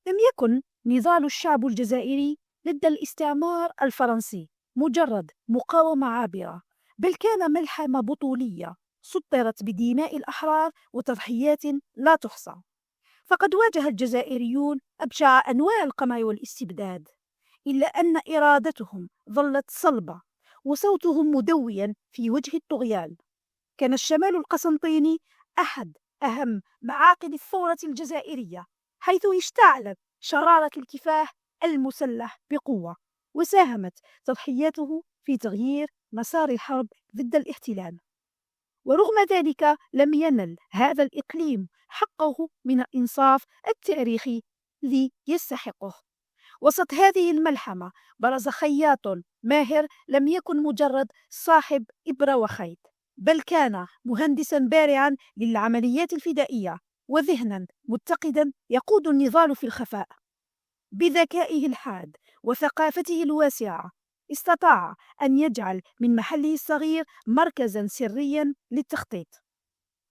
لم يكن نضال الشعب الجزائري ضد الاستعمار الفرنسي مجرد مقاومة عابرة، بل كان ملحمة بطولية سطرت بدماء الأحرار وتضحيات لا تحصى. فقد واجه الجزائريون أبشع أنواع القمع والاستبداد، إلا أن إرادتهم ظلت صلبة وصوتهم مدويا في وجه الطغيان. كان الشمال القسنطيني أحد أهم معاقد الثورة الجزائرية، حيث اشتعلت شرارة الكفاح المسلح بقوة، وساهمت تضحياته في تغيير مسار الحرب ضد الاحتلال. ورغم ذلك لم ينل هذا الإقليم حقه من الإنصاف التاريخي الذي يستحقه. وسط هذه الملحمة برز خياط ماهر لم يكن مجرد صاحب إبرة وخيط، بل كان مهندسا بارعا للعمليات الفدائية، وذهنا متقدا يقود النضال في الخفاء. بذكائه الحاد وثقافته الواسعة استطاع أن يجعل من محله الصغير مركزا سريا للتخطيط،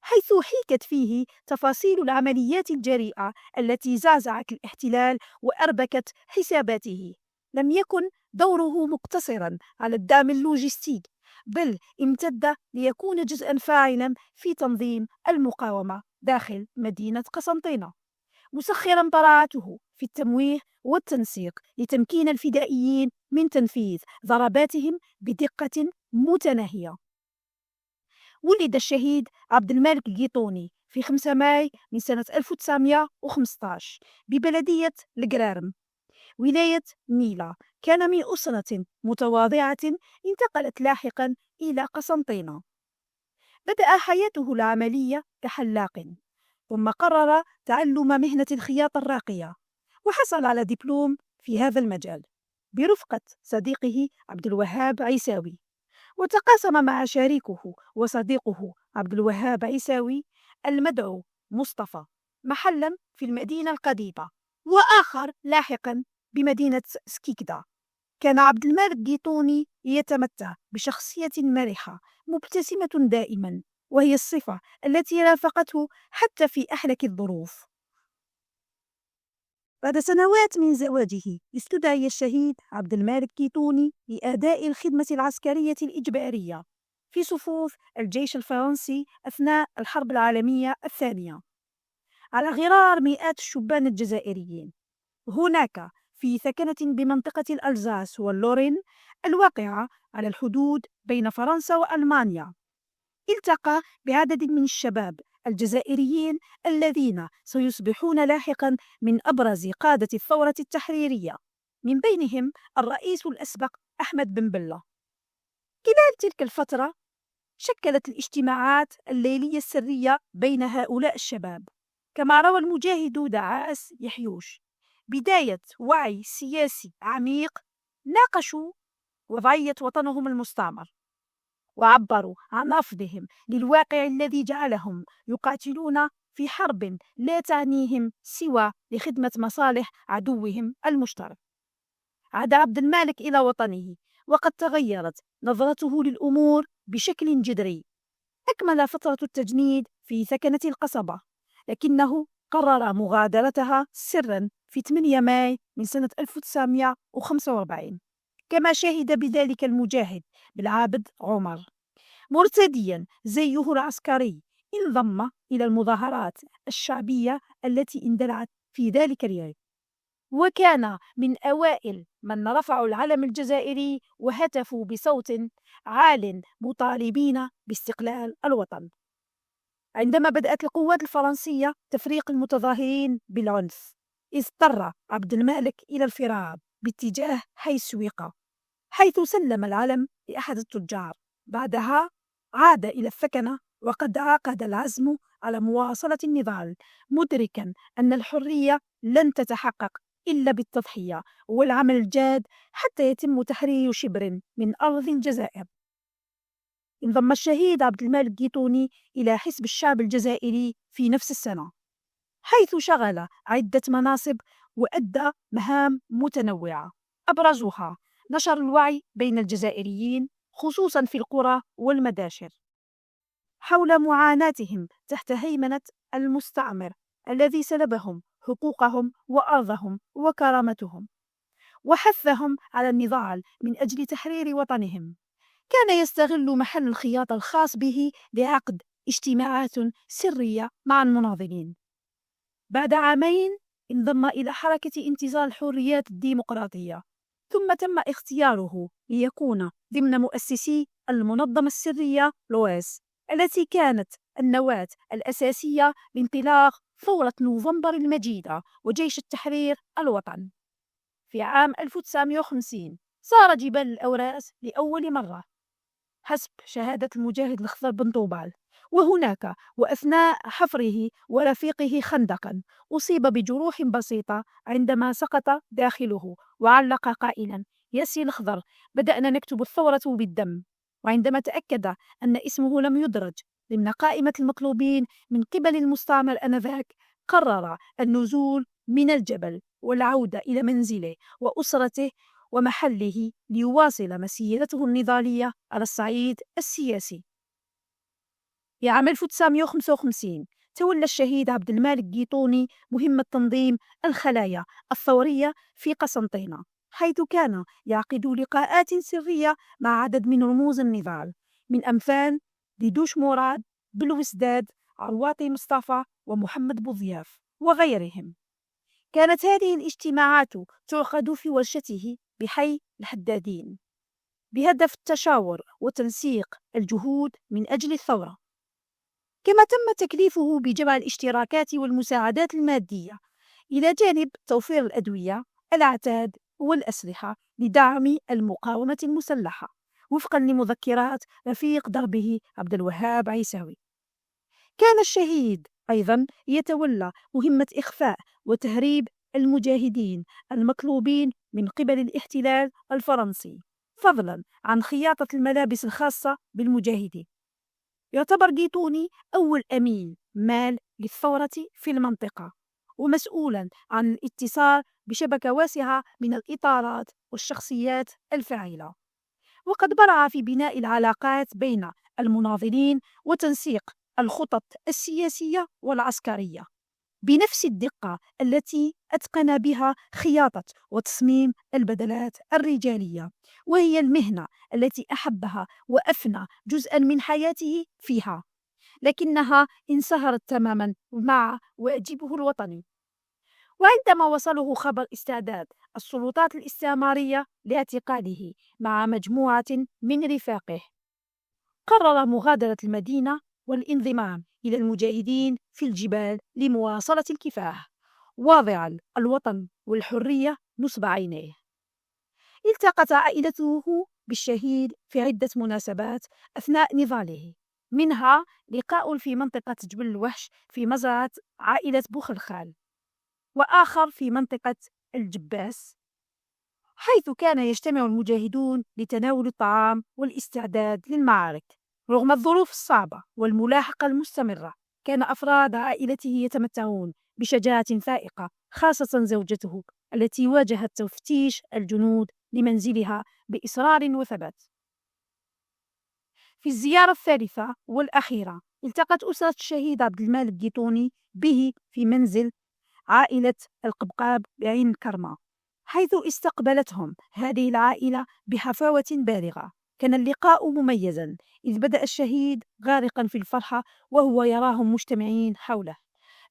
حيث حيكت فيه تفاصيل العمليات الجريئة التي زعزعت الاحتلال وأربكت حساباته. لم يكن دوره مقتصرا على الدعم اللوجستي، بل امتد ليكون جزءا فاعلا في تنظيم المقاومة داخل مدينة قسنطينة، مسخرا براعته في التمويه والتنسيق لتمكين الفدائيين من تنفيذ ضرباتهم بدقة متناهية. ولد الشهيد عبد المالك القيطوني في 5 ماي من سنة 1915 ببلدية القرارم، ولاية ميلا. كان من أسرة متواضعة انتقلت لاحقا إلى قسنطينة. بدأ حياته العملية كحلاق، ثم قرر تعلم مهنة الخياطة الراقية، وحصل على دبلوم في هذا المجال برفقة صديقه عبد الوهاب عيساوي. وتقاسم مع شريكه وصديقه عبد الوهاب عيساوي المدعو مصطفى محلا في المدينة القديمة، وآخر لاحقا بمدينة سكيكدا. كان عبد المالك جيتوني يتمتع بشخصية مرحة مبتسمة دائما، وهي الصفة التي رافقته حتى في أحلك الظروف. بعد سنوات من زواجه استدعي الشهيد عبد المالك كيتوني لأداء الخدمة العسكرية الإجبارية في صفوف الجيش الفرنسي أثناء الحرب العالمية الثانية، على غرار مئات الشبان الجزائريين. هناك في ثكنة بمنطقة الألزاس واللورين الواقعة على الحدود بين فرنسا وألمانيا، التقى بعدد من الشباب الجزائريين الذين سيصبحون لاحقا من أبرز قادة الثورة التحريرية، من بينهم الرئيس الأسبق أحمد بن بلة. خلال تلك الفترة شكلت الاجتماعات الليلية السرية بين هؤلاء الشباب، كما روى المجاهد دعاس يحيوش، بداية وعي سياسي عميق. ناقشوا وضعية وطنهم المستعمر، وعبروا عن رفضهم للواقع الذي جعلهم يقاتلون في حرب لا تعنيهم سوى لخدمة مصالح عدوهم المشترك. عاد عبد المالك إلى وطنه وقد تغيرت نظرته للأمور بشكل جذري. أكمل فترة التجنيد في ثكنة القصبة، لكنه قرر مغادرتها سرا في 8 ماي من سنة 1945، كما شهد بذلك المجاهد بالعابد عمر، مرتديا زيه العسكري. انضم إلى المظاهرات الشعبية التي اندلعت في ذلك اليوم، وكان من أوائل من رفعوا العلم الجزائري وهتفوا بصوت عال مطالبين باستقلال الوطن. عندما بدأت القوات الفرنسية تفريق المتظاهرين بالعنف، اضطر عبد المالك إلى الفرار باتجاه حي السويقة، حيث سلم العلم لأحد التجار. بعدها عاد إلى الثكنة، وقد عقد العزم على مواصلة النضال، مدركا أن الحرية لن تتحقق إلا بالتضحية والعمل الجاد حتى يتم تحرير شبر من أرض الجزائر. انضم الشهيد عبد المالك جيتوني إلى حزب الشعب الجزائري في نفس السنة، حيث شغل عدة مناصب وأدى مهام متنوعة، أبرزها نشر الوعي بين الجزائريين خصوصا في القرى والمداشر حول معاناتهم تحت هيمنة المستعمر الذي سلبهم حقوقهم وأرضهم وكرامتهم، وحثهم على النضال من أجل تحرير وطنهم. كان يستغل محل الخياط الخاص به لعقد اجتماعات سرية مع المناضلين. بعد عامين انضم إلى حركة انتظار الحريات الديمقراطية، ثم تم اختياره ليكون ضمن مؤسسي المنظمة السرية لويس، التي كانت النواة الأساسية لانطلاق ثورة نوفمبر المجيدة وجيش التحرير الوطني. في عام 1950 صار جبال الأوراس لأول مرة حسب شهادة المجاهد الخضر بن طوبال، وهناك وأثناء حفره ورفيقه خندقا أصيب بجروح بسيطة عندما سقط داخله، وعلق قائلا: ياسي الخضر، بدأنا نكتب الثورة بالدم. وعندما تأكد أن اسمه لم يدرج ضمن قائمة المطلوبين من قبل المستعمر آنذاك، قرر النزول من الجبل والعودة إلى منزله وأسرته ومحله ليواصل مسيرته النضالية على الصعيد السياسي. في عام 1955 تولى الشهيد عبد المالك قيطوني مهمة تنظيم الخلايا الثورية في قسنطينة، حيث كان يعقد لقاءات سرية مع عدد من رموز النضال، من أمثال ديدوش مراد، بالوسداد، عواطي مصطفى، ومحمد بوضياف وغيرهم. كانت هذه الاجتماعات تعقد في ورشته بحي الحدادين بهدف التشاور وتنسيق الجهود من أجل الثورة، كما تم تكليفه بجمع الاشتراكات والمساعدات المادية إلى جانب توفير الأدوية، العتاد والأسلحة لدعم المقاومة المسلحة، وفقا لمذكرات رفيق دربه عبد الوهاب عيساوي. كان الشهيد أيضا يتولى مهمة إخفاء وتهريب المجاهدين المطلوبين من قبل الاحتلال الفرنسي، فضلا عن خياطة الملابس الخاصة بالمجاهدين. يعتبر قيطوني أول أمين مال للثورة في المنطقة، ومسؤولا عن الاتصال بشبكة واسعة من الإطارات والشخصيات الفاعلة، وقد برع في بناء العلاقات بين المناضلين وتنسيق الخطط السياسية والعسكرية بنفس الدقة التي أتقن بها خياطة وتصميم البدلات الرجالية، وهي المهنة التي أحبها وأفنى جزءا من حياته فيها، لكنها انصهرت تماما مع واجبه الوطني. وعندما وصله خبر استعداد السلطات الاستعمارية لاعتقاله مع مجموعة من رفاقه، قرر مغادرة المدينة والانضمام إلى المجاهدين في الجبال لمواصلة الكفاح، واضعا الوطن والحرية نصب عينيه. التقت عائلته بالشهيد في عدة مناسبات أثناء نضاله، منها لقاء في منطقة جبل الوحش في مزرعة عائلة بوخلخال، وآخر في منطقة الجباس، حيث كان يجتمع المجاهدون لتناول الطعام والاستعداد للمعارك. رغم الظروف الصعبة والملاحقة المستمرة، كان أفراد عائلته يتمتعون بشجاعة فائقة، خاصة زوجته التي واجهت تفتيش الجنود لمنزلها بإصرار وثبات. في الزيارة الثالثة والأخيرة التقت أسرة الشهيد عبد المالك قيطوني به في منزل عائلة القبقاب بعين الكرمة، حيث استقبلتهم هذه العائلة بحفاوة بالغة. كان اللقاء مميزا، إذ بدأ الشهيد غارقا في الفرحة وهو يراهم مجتمعين حوله.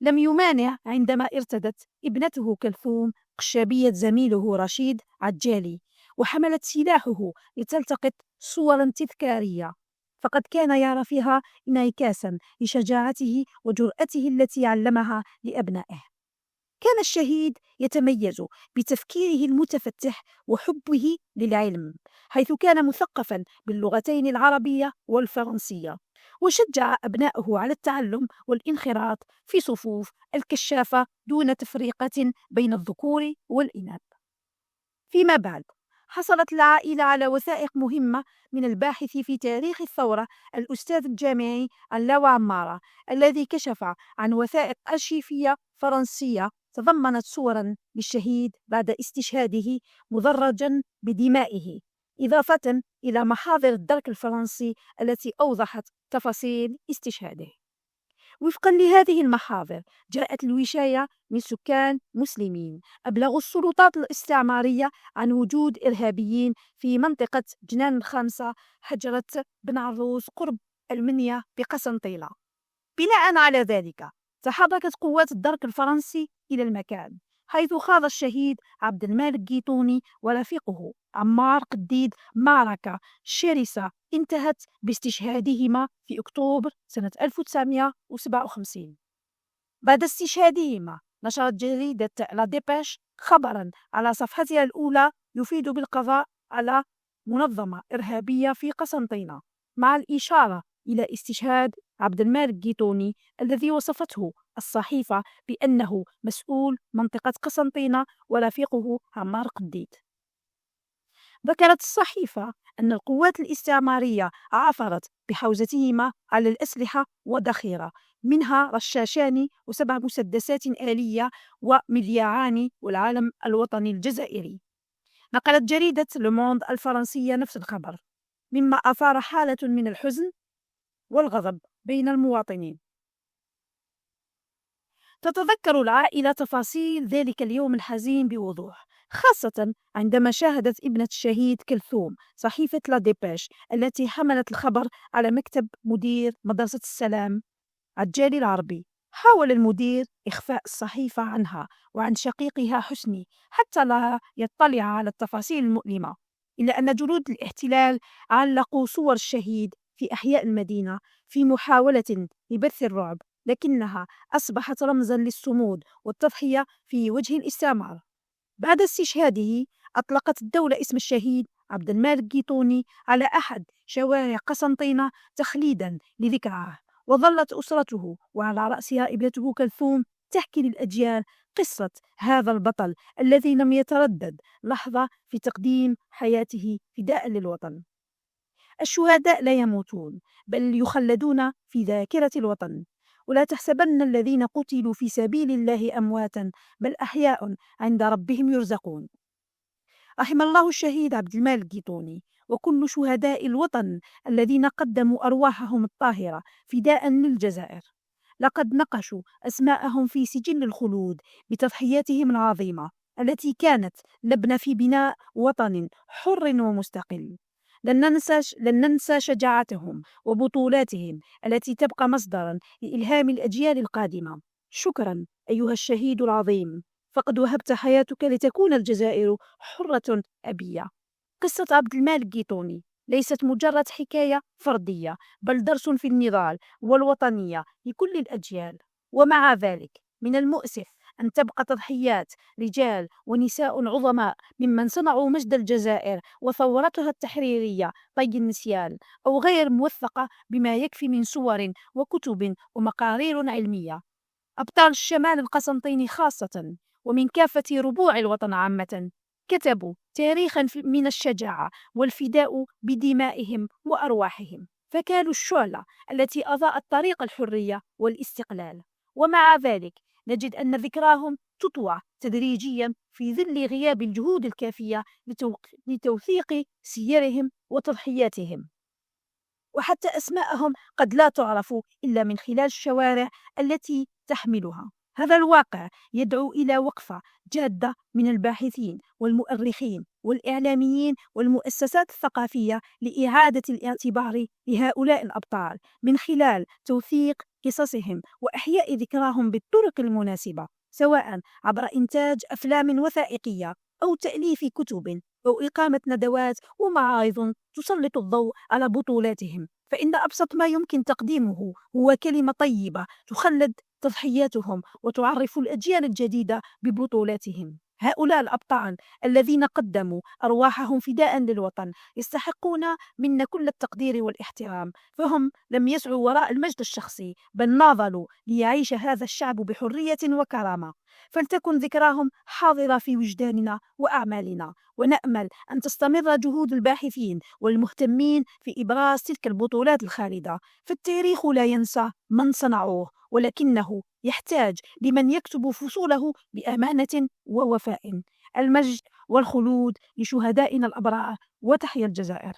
لم يمانع عندما ارتدت ابنته كلثوم قشابية زميله رشيد عجالي، وحملت سلاحه لتلتقط صورا تذكارية، فقد كان يرى فيها انعكاسا لشجاعته وجرأته التي علمها لأبنائه. كان الشهيد يتميز بتفكيره المتفتح وحبه للعلم، حيث كان مثقفا باللغتين العربية والفرنسية، وشجع أبنائه على التعلم والانخراط في صفوف الكشافة دون تفرقة بين الذكور والإناث. فيما بعد حصلت العائلة على وثائق مهمة من الباحث في تاريخ الثورة الأستاذ الجامعي علاوة عمارة، الذي كشف عن وثائق أرشيفية فرنسية تضمنت صورا للشهيد بعد استشهاده مدرجا بدمائه، إضافة إلى محاضر الدرك الفرنسي التي أوضحت تفاصيل استشهاده. وفقا لهذه المحاضر جاءت الوشاية من سكان مسلمين أبلغوا السلطات الاستعمارية عن وجود إرهابيين في منطقة جنان الخامسة حجرة بن عروس قرب المنيا بقسنطينة. بناء على ذلك تحركت قوات الدرك الفرنسي إلى المكان، حيث خاض الشهيد عبد المالك جيتوني ورفيقه عمار قديد معركة شرسة انتهت باستشهادهما في أكتوبر سنة 1957. بعد استشهادهما نشرت جريدة لا ديبيش خبرا على صفحتها الأولى يفيد بالقضاء على منظمة إرهابية في قسنطينة، مع الإشارة إلى استشهاد عبد المالك جيتوني الذي وصفته الصحيفة بأنه مسؤول منطقة قسنطينة ورفيقه عمار قديد. ذكرت الصحيفة أن القوات الاستعمارية عثرت بحوزتهما على الأسلحة وذخيرة، منها رشاشان و7 مسدسات آلية ومذياعان والعلم الوطني الجزائري. نقلت جريدة لوموند الفرنسية نفس الخبر، مما أثار حالة من الحزن والغضب بين المواطنين. تتذكر العائلة تفاصيل ذلك اليوم الحزين بوضوح، خاصة عندما شاهدت ابنة الشهيد كلثوم صحيفة لا ديبيش التي حملت الخبر على مكتب مدير مدرسة السلام عجالي العربي. حاول المدير إخفاء الصحيفة عنها وعن شقيقها حسني حتى لا يطلع على التفاصيل المؤلمة، إلا أن جنود الاحتلال علقوا صور الشهيد في أحياء المدينة في محاولة لبث الرعب، لكنها أصبحت رمزا للصمود والتضحية في وجه الاستعمار. بعد استشهاده أطلقت الدولة اسم الشهيد عبد المالك جيتوني على أحد شوارع قسنطينة تخليدا لذكراه، وظلت أسرته وعلى رأسها ابنته كلثوم تحكي للأجيال قصة هذا البطل الذي لم يتردد لحظة في تقديم حياته فداء للوطن. الشهداء لا يموتون بل يخلدون في ذاكرة الوطن، ولا تحسبن الذين قتلوا في سبيل الله أمواتا بل أحياء عند ربهم يرزقون. رحم الله الشهيد عبد المالك جيتوني وكل شهداء الوطن الذين قدموا أرواحهم الطاهرة فداء للجزائر. لقد نقشوا أسماءهم في سجل الخلود بتضحياتهم العظيمة التي كانت لبنة في بناء وطن حر ومستقل. لن ننسى شجاعتهم وبطولاتهم التي تبقى مصدرا لإلهام الأجيال القادمة. شكرا أيها الشهيد العظيم، فقد وهبت حياتك لتكون الجزائر حرة أبية. قصة عبد المالك جيتوني ليست مجرد حكاية فردية بل درس في النضال والوطنية لكل الأجيال. ومع ذلك من المؤسف أن تبقى تضحيات رجال ونساء عظماء ممن صنعوا مجد الجزائر وثورتها التحريرية طي النسيان، أو غير موثقة بما يكفي من صور وكتب ومقارير علمية. أبطال الشمال القسنطيني خاصة ومن كافة ربوع الوطن عامة كتبوا تاريخا من الشجاعة والفداء بدمائهم وأرواحهم، فكانوا الشعلة التي أضاءت طريق الحرية والاستقلال. ومع ذلك نجد أن ذكراهم تطوى تدريجيا في ظل غياب الجهود الكافية لتوثيق سيرهم وتضحياتهم، وحتى أسماءهم قد لا تعرف إلا من خلال الشوارع التي تحملها. هذا الواقع يدعو إلى وقفة جادة من الباحثين والمؤرخين والإعلاميين والمؤسسات الثقافية لإعادة الاعتبار لهؤلاء الأبطال من خلال توثيق قصصهم وإحياء ذكراهم بالطرق المناسبة، سواء عبر إنتاج أفلام وثائقية أو تأليف كتب أو إقامة ندوات ومعارض تسلط الضوء على بطولاتهم. فإن أبسط ما يمكن تقديمه هو كلمة طيبة تخلد تضحياتهم وتعرف الأجيال الجديدة ببطولاتهم. هؤلاء الأبطال الذين قدموا أرواحهم فداء للوطن يستحقون منا كل التقدير والاحترام، فهم لم يسعوا وراء المجد الشخصي بل ناضلوا ليعيش هذا الشعب بحرية وكرامة. فلتكن ذكراهم حاضرة في وجداننا وأعمالنا، ونأمل أن تستمر جهود الباحثين والمهتمين في إبراز تلك البطولات الخالدة. فالتاريخ لا ينسى من صنعوه، ولكنه يحتاج لمن يكتب فصوله بأمانة ووفاء. المجد والخلود لشهدائنا الأبرار، وتحيا الجزائر.